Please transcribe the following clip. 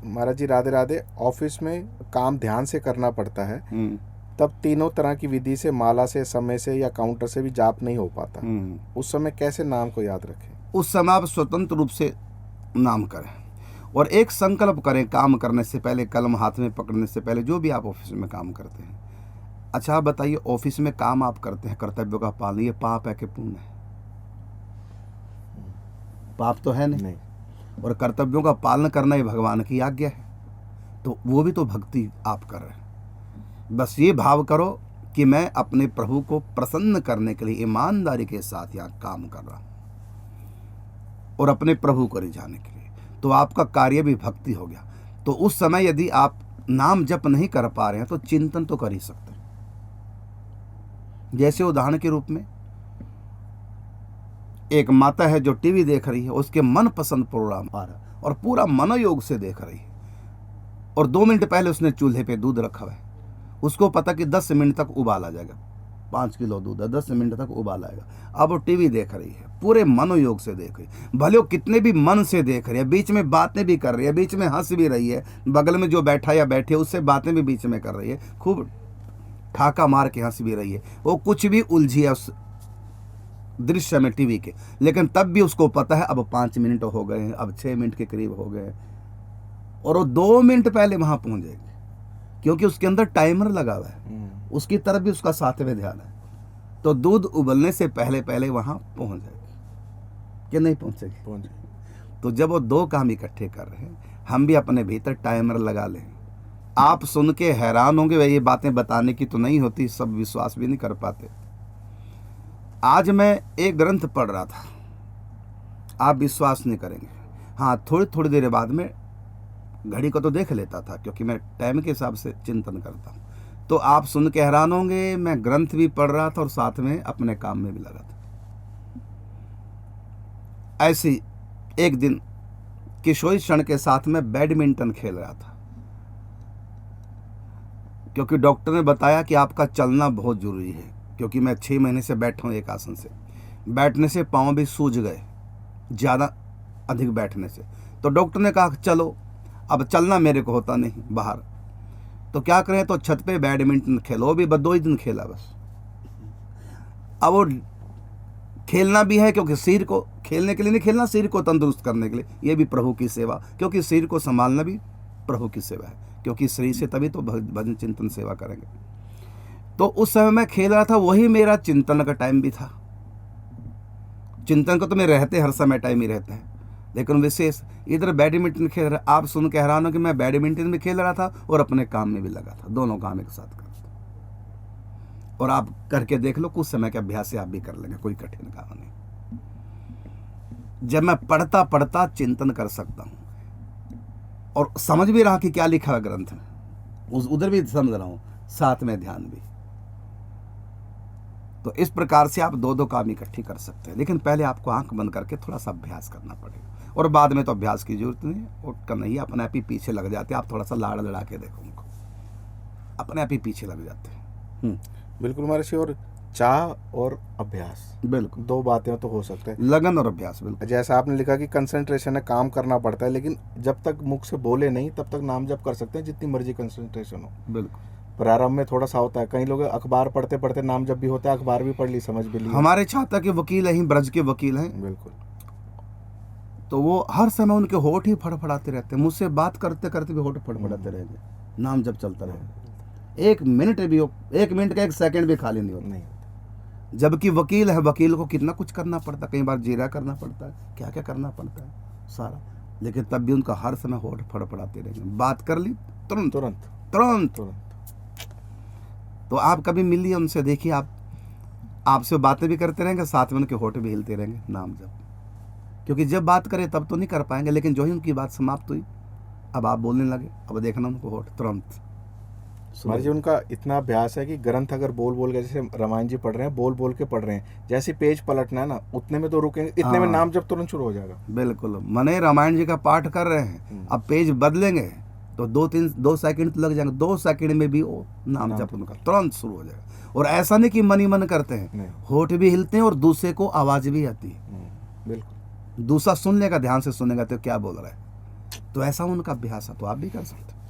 महाराज जी Radhe Radhe, office में काम ध्यान से करना पड़ता है, तब तीनों तरह की विधि से, माला से, समय से या काउंटर से भी जाप नहीं हो पाता। उस समय कैसे नाम को याद रखें? उस समय आप स्वतंत्र रूप से नाम करें और एक संकल्प करें काम करने से पहले, कलम हाथ में पकड़ने से पहले, जो भी आप ऑफिस में काम करते हैं। अच्छा आप बताइए, ऑफिस में काम आप करते हैं, कर्तव्यों का पालन, ये पाप है कि पुण्य है? पाप तो है नहीं। और कर्तव्यों का पालन करना ही भगवान की आज्ञा है, तो वो भी तो भक्ति आप कर रहे हैं। बस ये भाव करो कि मैं अपने प्रभु को प्रसन्न करने के लिए ईमानदारी के साथ यहाँ काम कर रहा हूँ और अपने प्रभु को रिझाने के लिए, तो आपका कार्य भी भक्ति हो गया। तो उस समय यदि आप नाम जप नहीं कर पा रहे हैं तो चिंतन तो कर ही सकते हैं। जैसे उदाहरण के रूप में एक माता है जो टीवी देख रही है, उसके मनपसंद प्रोग्राम आ रहा है और पूरा मनोयोग से देख रही है, और 2 मिनट पहले उसने चूल्हे पे दूध रखा है, उसको पता कि 10 मिनट तक उबाल आ जाएगा, 5 किलो दूध है, 10 मिनट तक उबाल आएगा। अब वो टीवी देख रही है, पूरे मनोयोग से देख रही है, भले वो कितने भी मन से देख रही है, बीच में बातें भी कर रही है, बीच में हंस भी रही है, बगल में जो बैठा या बैठे उससे बातें भी बीच में कर रही है, खूब ठाका मार के हंस भी रही है, वो कुछ भी उलझी है उस दृश्य में टीवी के, लेकिन तब भी उसको पता है अब 5 मिनट हो गए हैं, अब 6 मिनट के करीब हो गए हैं, और वो 2 मिनट पहले वहां पहुंच जाएगी, क्योंकि उसके अंदर टाइमर लगा हुआ है, उसकी तरफ भी उसका साथ में ध्यान है, तो दूध उबलने से पहले पहले वहां पहुंच जाएगी कि नहीं पहुंचेगी? पहुंचेगी। तो जब वो 2 काम इकट्ठे कर रहे हैं, हम भी अपने भीतर टाइमर लगा लें। आप सुन के हैरान होंगे, भाई ये बातें बताने की तो नहीं होती, सब विश्वास भी नहीं कर पाते। आज मैं एक ग्रंथ पढ़ रहा था, आप विश्वास नहीं करेंगे, हाँ थोड़ी थोड़ी देर बाद में घड़ी को तो देख लेता था, क्योंकि मैं टाइम के हिसाब से चिंतन करता हूँ। तो आप सुन के हैरान होंगे, मैं ग्रंथ भी पढ़ रहा था और साथ में अपने काम में भी लगा था। ऐसी एक दिन किशोरी क्षण के साथ में बैडमिंटन खेल रहा था, क्योंकि डॉक्टर ने बताया कि आपका चलना बहुत जरूरी है, क्योंकि मैं 6 महीने से बैठा हूँ एक आसन से, बैठने से पाँव भी सूज गए ज़्यादा अधिक बैठने से। तो डॉक्टर ने कहा चलो, अब चलना मेरे को होता नहीं बाहर, तो क्या करें, तो छत पे बैडमिंटन खेलो। भी बस 2 ही दिन खेला बस। अब वो खेलना भी है, क्योंकि शरीर को खेलने के लिए नहीं खेलना, शरीर को तंदुरुस्त करने के लिए, ये भी प्रभु की सेवा, क्योंकि शरीर को संभालना भी प्रभु की सेवा है, क्योंकि शरीर से तभी तो भजन चिंतन सेवा करेंगे। तो उस समय मैं खेल रहा था, वही मेरा चिंतन का टाइम भी था। चिंतन को तो मेरे रहते हर समय टाइम ही रहता है, लेकिन विशेष इधर बैडमिंटन खेल रहा। आप सुन के हैरान हो कि मैं बैडमिंटन भी खेल रहा था और अपने काम में भी लगा था, दोनों काम एक साथ करता। और आप करके देख लो, कुछ समय के अभ्यास से आप भी कर लेंगे, कोई कठिन काम नहीं। जब मैं पढ़ता पढ़ता चिंतन कर सकता हूँ और समझ भी रहा कि क्या लिखा है ग्रंथ में, उधर भी समझ रहा हूँ, साथ में ध्यान भी। तो इस प्रकार से आप 2 काम इकट्ठी कर सकते हैं, लेकिन पहले आपको आंख बंद करके थोड़ा सा अभ्यास करना पड़ेगा, और बाद में तो अभ्यास की जरूरत नहीं है, उठकर नहीं, अपने आप ही पीछे लग जाते हैं। आप थोड़ा सा लाड़ लड़ा के देखो उनको, अपने आप ही पीछे लग जाते हैं। बिल्कुल महर्षि। और चाह और अभ्यास, बिल्कुल 2 बातें तो हो सकते हैं, लगन और अभ्यास। बिल्कुल जैसा आपने लिखा कि कंसंट्रेशन है, काम करना पड़ता है, लेकिन जब तक मुख से बोले नहीं तब तक नाम जप कर सकते हैं, जितनी मर्जी कंसंट्रेशन हो। बिल्कुल। प्रारंभ में थोड़ा सा होता है, कई लोग अखबार पढ़ते पढ़ते नाम जप भी होता है, अखबार भी पढ़ ली, समझ भी ली। हमारे छाता के वकील हैं, ब्रज के वकील हैं, बिल्कुल, तो वो हर समय उनके होठ ही फड़फड़ाते रहते हैं, मुझसे बात करते करते भी होठ फड़फड़ाते रहेंगे, नाम जब चलता रहेगा। 1 मिनट भी हो, 1 मिनट का 1 सेकंड भी खाली नहीं होता। नहीं। जबकि वकील है, वकील को कितना कुछ करना पड़ता है, कई बार जीरा करना पड़ता है, क्या क्या करना पड़ता है सारा, लेकिन तब भी उनका हर समय होठ फड़फड़ाते रहेंगे। बात कर ली तुरंत तुरंत तुरंत तुरंत। तो आप कभी मिलिए उनसे, देखिए आपसे बातें भी करते रहेंगे, साथ में उनके होठ भी हिलते रहेंगे नाम जब, क्योंकि जब बात करें तब तो नहीं कर पाएंगे, लेकिन जो ही उनकी बात समाप्त हुई, अब आप बोलने लगे, अब देखना उनको होठ तुरंत। महाराज जी उनका इतना अभ्यास है कि ग्रंथ अगर बोल बोल के, जैसे रामायण जी पढ़ रहे हैं, बोल बोल के पढ़ रहे हैं, जैसे पेज पलटना है ना, उतने में तो रुकेंगे, इतने में नाम जब तुरंत शुरू हो जाएगा। बिल्कुल, मने रामायण जी का पाठ कर रहे हैं, अब पेज बदलेंगे तो 2 सेकंड तो लग जाएंगे, 2 सेकंड में भी वो नाम जप उनका तुरंत शुरू हो जाएगा। और ऐसा नहीं कि मन ही मन करते हैं, होठ भी हिलते हैं और दूसरे को आवाज भी आती है। बिल्कुल, दूसरा सुन लेगा, ध्यान से सुनेगा तो क्या बोल रहा है, तो ऐसा उनका अभ्यास है, तो आप भी कर सकते हो।